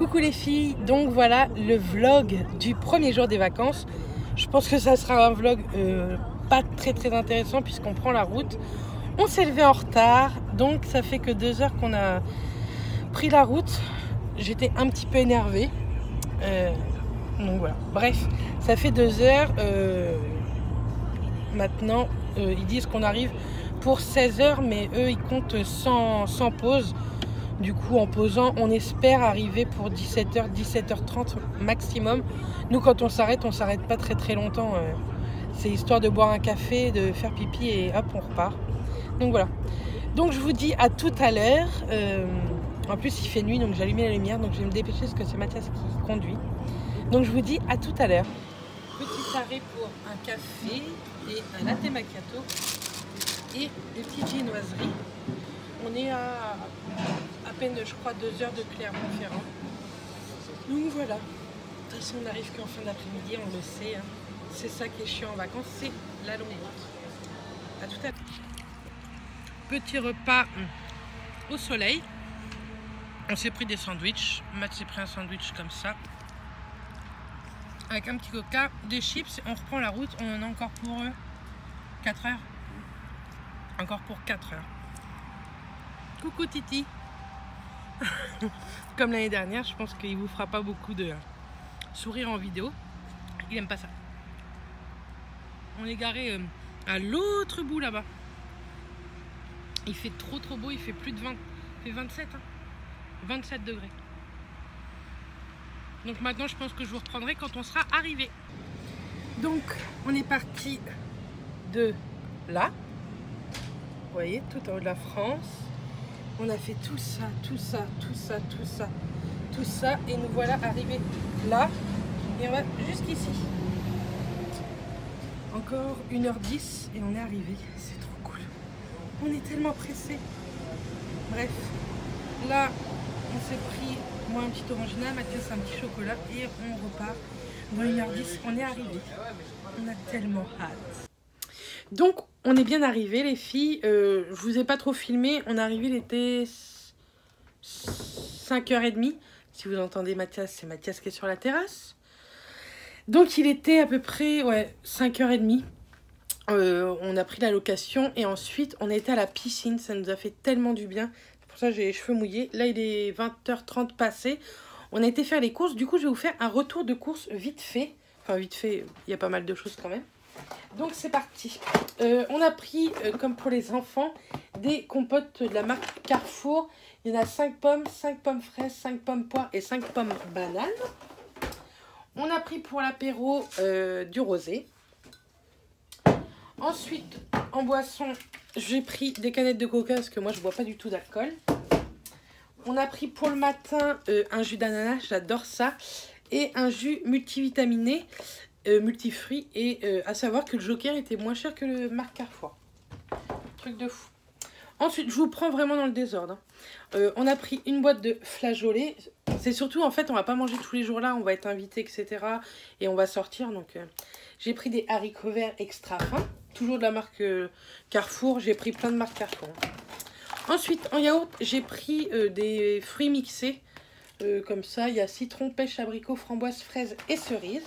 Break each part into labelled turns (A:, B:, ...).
A: Coucou les filles, donc voilà le vlog du premier jour des vacances. Je pense que ça sera un vlog pas très intéressant puisqu'on prend la route. On s'est levé en retard, donc ça fait que 2 heures qu'on a pris la route. J'étais un petit peu énervée. Donc voilà, bref, ça fait 2 heures. Maintenant, ils disent qu'on arrive pour 16 heures, mais eux ils comptent sans pause. Du coup, en posant, on espère arriver pour 17h, 17h30 maximum. Nous, quand on s'arrête pas très longtemps. C'est histoire de boire un café, de faire pipi et hop, on repart. Donc voilà. Donc je vous dis à tout à l'heure. En plus, il fait nuit, donc j'ai allumé la lumière. Donc je vais me dépêcher parce que c'est Mathias qui conduit. Donc je vous dis à tout à l'heure. Petit arrêt pour un café et un latte macchiato et des petites viennoiseries. On est à peine, je crois, 2 heures de Clermont-Ferrand. Donc voilà. De toute façon, on n'arrive qu'en fin d'après-midi, on le sait. Hein. C'est ça qui est chiant en vacances, c'est la longue route. À tout à l'heure. Petit repas au soleil. On s'est pris des sandwichs. Matt s'est pris un sandwich comme ça. Avec un petit coca, des chips. On reprend la route. On en a encore pour 4 heures. Encore pour 4 heures. Coucou Titi. Comme l'année dernière, je pense qu'il vous fera pas beaucoup de sourires en vidéo. Il aime pas ça. On est garé à l'autre bout là-bas. Il fait trop beau, il fait plus de 20, il fait 27, hein, 27 degrés. Donc maintenant, je pense que je vous reprendrai quand on sera arrivé. Donc, on est parti de là. Vous voyez, tout en haut de la France. On a fait tout ça, et nous voilà arrivés là, et on va jusqu'ici. Encore 1h10 et on est arrivé, c'est trop cool. On est tellement pressés. Bref, là, on s'est pris, moi un petit orangina, Mathias un petit chocolat, et on repart. Dans 1h10, on est arrivé. On a tellement hâte. Donc, on est bien arrivé les filles. Je vous ai pas trop filmé. On est arrivé, il était 5h30. Si vous entendez Mathias, c'est Mathias qui est sur la terrasse. Donc, il était à peu près 5h30. On a pris la location et ensuite, on a été à la piscine. Ça nous a fait tellement du bien. C'est pour ça que j'ai les cheveux mouillés. Là, il est 20h30 passé. On a été faire les courses. Du coup, je vais vous faire un retour de course vite fait. Enfin, vite fait, il y a pas mal de choses quand même. Donc c'est parti. On a pris, comme pour les enfants, des compotes de la marque Carrefour. Il y en a 5 pommes fraises, 5 pommes poires et 5 pommes bananes. On a pris pour l'apéro du rosé. Ensuite, en boisson, j'ai pris des canettes de coca parce que moi je bois pas du tout d'alcool. On a pris pour le matin un jus d'ananas, j'adore ça. Et un jus multivitaminé. Multifruits et à savoir que le Joker était moins cher que le marque Carrefour. Truc de fou. Ensuite, je vous prends vraiment dans le désordre. On a pris une boîte de flageolets. C'est surtout, en fait, on va pas manger tous les jours là. On va être invité, etc. Et on va sortir. Donc, j'ai pris des haricots verts extra fins. Toujours de la marque Carrefour. J'ai pris plein de marques Carrefour. Ensuite, en yaourt, j'ai pris des fruits mixés. Comme ça, il y a citron, pêche, abricot, framboise, fraise et cerise.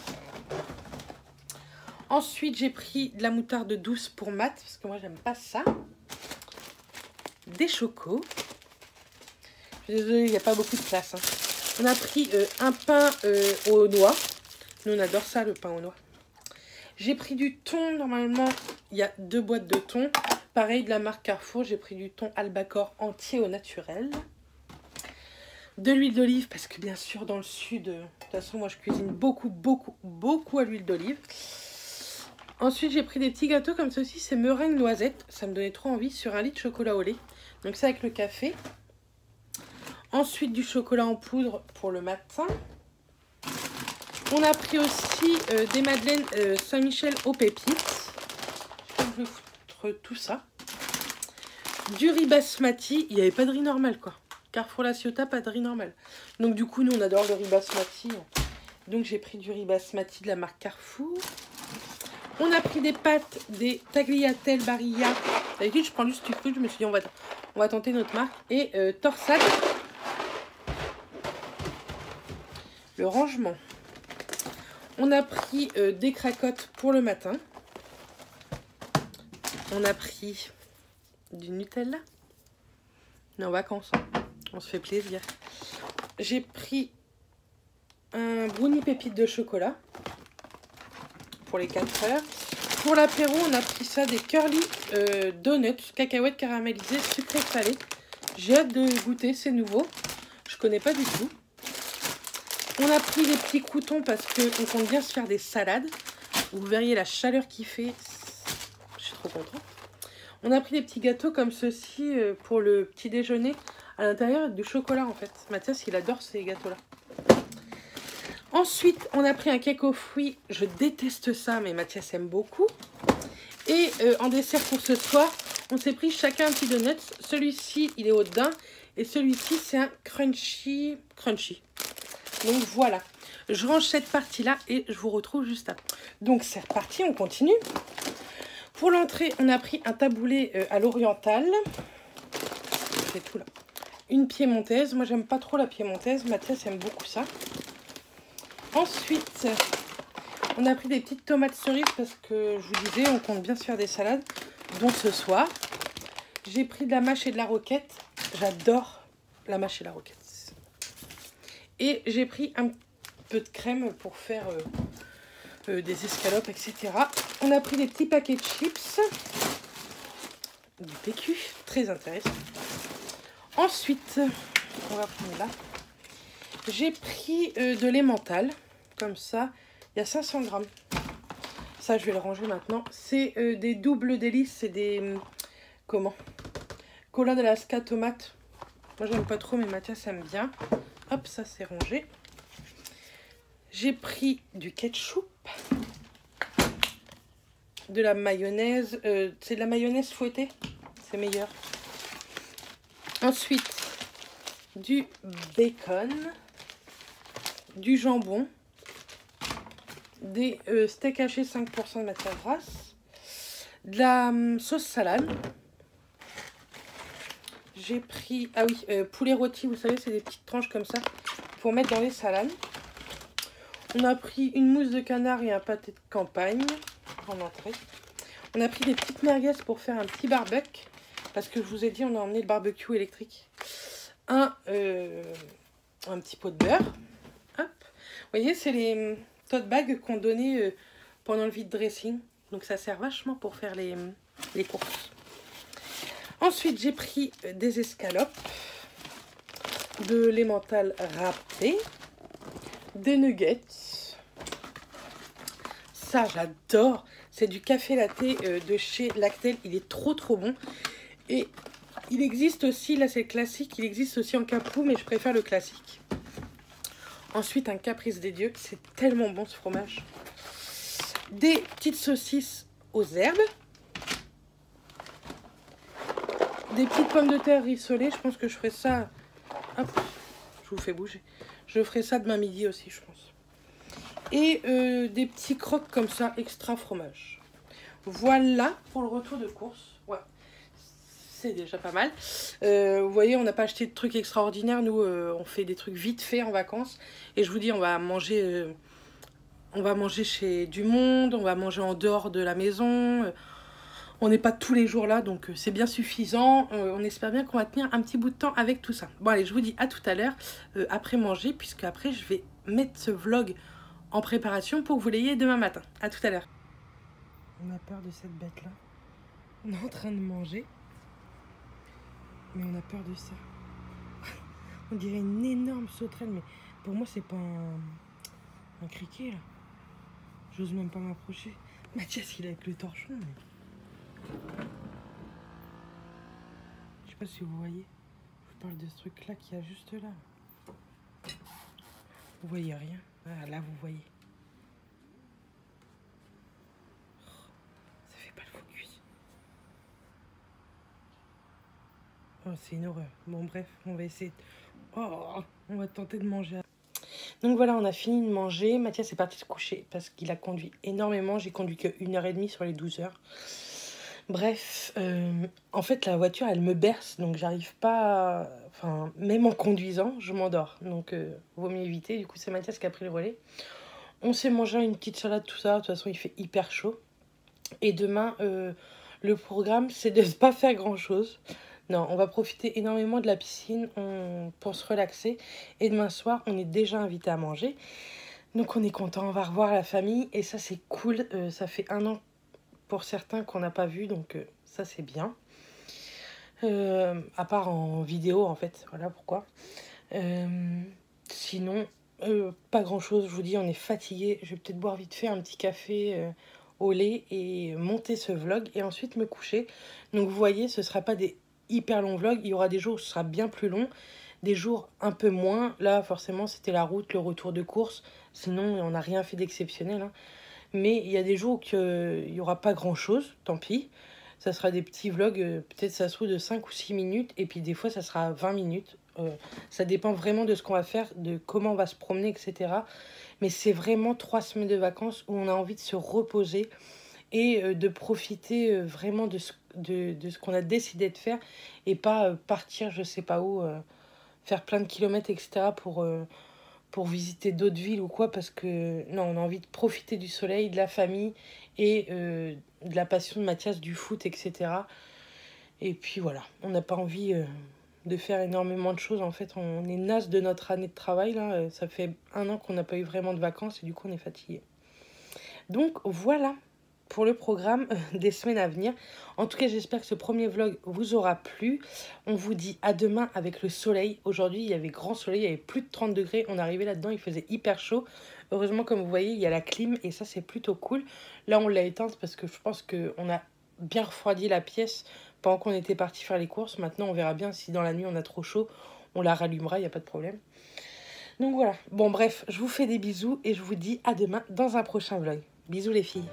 A: Ensuite, j'ai pris de la moutarde douce pour Matt, parce que moi, j'aime pas ça. Des chocos. Je suis désolée, il n'y a pas beaucoup de place. Hein. On a pris un pain aux noix. Nous, on adore ça, le pain aux noix. J'ai pris du thon. Normalement, il y a 2 boîtes de thon. Pareil, de la marque Carrefour. J'ai pris du thon albacore entier au naturel. De l'huile d'olive, parce que bien sûr, dans le sud, de toute façon, moi, je cuisine beaucoup à l'huile d'olive. Ensuite, j'ai pris des petits gâteaux comme ceci, c'est meringue noisette. Ça me donnait trop envie, sur 1 litre de chocolat au lait. Donc ça avec le café. Ensuite, du chocolat en poudre pour le matin. On a pris aussi des madeleines Saint-Michel aux pépites. Je vais foutre tout ça. Du riz basmati. Il n'y avait pas de riz normal, quoi. Carrefour La Ciotat, pas de riz normal. Donc du coup, nous, on adore le riz basmati. Donc j'ai pris du riz basmati de la marque Carrefour. On a pris des pâtes, des tagliatelles Barilla. D'habitude, je prends juste du cru. Je me suis dit, on va tenter notre marque. Et torsade. le rangement. On a pris des cracottes pour le matin. On a pris du Nutella. On est en vacances, hein. On se fait plaisir. J'ai pris un brownie pépite de chocolat pour les 4 heures. Pour l'apéro, on a pris ça, des curly donuts, cacahuètes caramélisées, sucré salé. J'ai hâte de goûter, c'est nouveau. Je connais pas du tout. On a pris des petits croûtons parce qu'on compte bien se faire des salades. Vous verriez la chaleur qu'il fait. Je suis trop contente. On a pris des petits gâteaux comme ceci pour le petit déjeuner. À l'intérieur, du chocolat en fait. Mathias, il adore ces gâteaux-là. Ensuite, on a pris un cake aux fruits. Je déteste ça, mais Mathias aime beaucoup. Et en dessert pour ce soir, on s'est pris chacun un petit donut. Celui-ci, il est au daim. Et celui-ci, c'est un crunchy. Donc voilà. Je range cette partie-là et je vous retrouve juste après. Donc c'est reparti, on continue. Pour l'entrée, on a pris un taboulé à l'oriental. Je fais tout là. Une piémontaise. Moi, j'aime pas trop la piémontaise. Mathias aime beaucoup ça. Ensuite, on a pris des petites tomates cerises parce que je vous disais, on compte bien se faire des salades, dont ce soir. J'ai pris de la mâche et de la roquette. J'adore la mâche et la roquette. Et j'ai pris un peu de crème pour faire des escalopes, etc. On a pris des petits paquets de chips. Du PQ, très intéressant. Ensuite, on va prendre là. J'ai pris de l'emmental, comme ça. Il y a 500 grammes. Ça, je vais le ranger maintenant. C'est des doubles délices. C'est des... comment? Cola de l'Alaska tomate. Moi, j'aime pas trop, mais Mathias aime bien. Hop, ça, c'est rangé. J'ai pris du ketchup. De la mayonnaise. C'est de la mayonnaise fouettée. C'est meilleur. Ensuite, du bacon. Du jambon. Des steaks hachés 5% de matière grasse. De la sauce salade. J'ai pris, ah oui, poulet rôti, vous savez, c'est des petites tranches comme ça pour mettre dans les salades. On a pris une mousse de canard et un pâté de campagne en entrée. On a pris des petites merguez pour faire un petit barbecue. Parce que je vous ai dit, on a emmené le barbecue électrique. Un petit pot de beurre. Hop. Vous voyez, c'est les tote bags qu'on donnait pendant le vide dressing. Donc ça sert vachement pour faire les courses. Ensuite, j'ai pris des escalopes, de l'emmental râpé, des nuggets. Ça, j'adore. C'est du café latte de chez Lactel. Il est trop bon. Et il existe aussi, là c'est classique, il existe aussi en capou, mais je préfère le classique. Ensuite, un caprice des dieux. C'est tellement bon ce fromage. Des petites saucisses aux herbes. Des petites pommes de terre rissolées. Je pense que je ferai ça... Hop, je vous fais bouger. Je ferai ça demain midi aussi, je pense. Et des petits crocs comme ça, extra fromage. Voilà pour le retour de course. Ouais, c'est déjà pas mal. Vous voyez, on n'a pas acheté de trucs extraordinaires. Nous, on fait des trucs vite fait en vacances. Et je vous dis, on va manger chez du monde. On va manger en dehors de la maison. On n'est pas tous les jours là, donc c'est bien suffisant. On espère bien qu'on va tenir un petit bout de temps avec tout ça. Bon allez, je vous dis à tout à l'heure, après manger, puisque après je vais mettre ce vlog en préparation pour que vous l'ayez demain matin. À tout à l'heure. On a peur de cette bête là. On est en train de manger. Mais on a peur de ça. On dirait une énorme sauterelle, mais pour moi c'est pas un criquet là. J'ose même pas m'approcher. Mathias il est avec le torchon, mais... Je sais pas si vous voyez. Je vous parle de ce truc là qu'il y a juste là. Vous voyez rien. Ah, là vous voyez. Ça fait pas le focus. Oh, c'est une horreur. Bon bref, on va essayer. Oh, on va tenter de manger. Donc voilà, on a fini de manger. Mathias est parti se coucher parce qu'il a conduit énormément. J'ai conduit que 1h30 sur les 12 heures. Bref, en fait, la voiture, elle me berce, donc j'arrive pas... Enfin, même en conduisant, je m'endors. Donc, vaut mieux éviter. Du coup, c'est Mathias qui a pris le relais. On s'est mangé une petite salade, tout ça. De toute façon, il fait hyper chaud. Et demain, le programme, c'est de ne pas faire grand-chose. Non, on va profiter énormément de la piscine pour se relaxer. Et demain soir, on est déjà invité à manger. Donc, on est content. On va revoir la famille. Et ça, c'est cool. Ça fait 1 an pour certains qu'on n'a pas vu. Donc, ça, c'est bien. À part en vidéo, en fait. Voilà pourquoi. Sinon, pas grand-chose. Je vous dis, on est fatigué. Je vais peut-être boire vite fait un petit café au lait et monter ce vlog et ensuite me coucher. Donc vous voyez, ce ne sera pas des hyper longs vlogs. Il y aura des jours où ce sera bien plus long, des jours un peu moins. Là, forcément, c'était la route, le retour de course. Sinon, on n'a rien fait d'exceptionnel. Hein. Mais il y a des jours où il n'y aura pas grand-chose, tant pis. Ça sera des petits vlogs, peut-être ça se trouve de 5 ou 6 minutes. Et puis des fois, ça sera 20 minutes. Ça dépend vraiment de ce qu'on va faire, de comment on va se promener, etc. Mais c'est vraiment 3 semaines de vacances où on a envie de se reposer et de profiter vraiment de ce qu'on a décidé de faire et pas partir je sais pas où, faire plein de kilomètres, etc. Pour visiter d'autres villes ou quoi, parce que non, on a envie de profiter du soleil, de la famille et de la passion de Mathias, du foot, etc. Et puis voilà, on n'a pas envie de faire énormément de choses. En fait, on est naze de notre année de travail, là. Ça fait 1 an qu'on n'a pas eu vraiment de vacances et du coup, on est fatigué. Donc voilà pour le programme des semaines à venir. En tout cas, j'espère que ce premier vlog vous aura plu. On vous dit à demain avec le soleil. Aujourd'hui, il y avait grand soleil, il y avait plus de 30 degrés. On est arrivé là-dedans, il faisait hyper chaud. Heureusement, comme vous voyez, il y a la clim et ça, c'est plutôt cool. Là, on l'a éteinte parce que je pense qu'on a bien refroidi la pièce pendant qu'on était parti faire les courses. Maintenant, on verra bien si dans la nuit, on a trop chaud. On la rallumera, il n'y a pas de problème. Donc voilà. Bon, bref, je vous fais des bisous et je vous dis à demain dans un prochain vlog. Bisous les filles.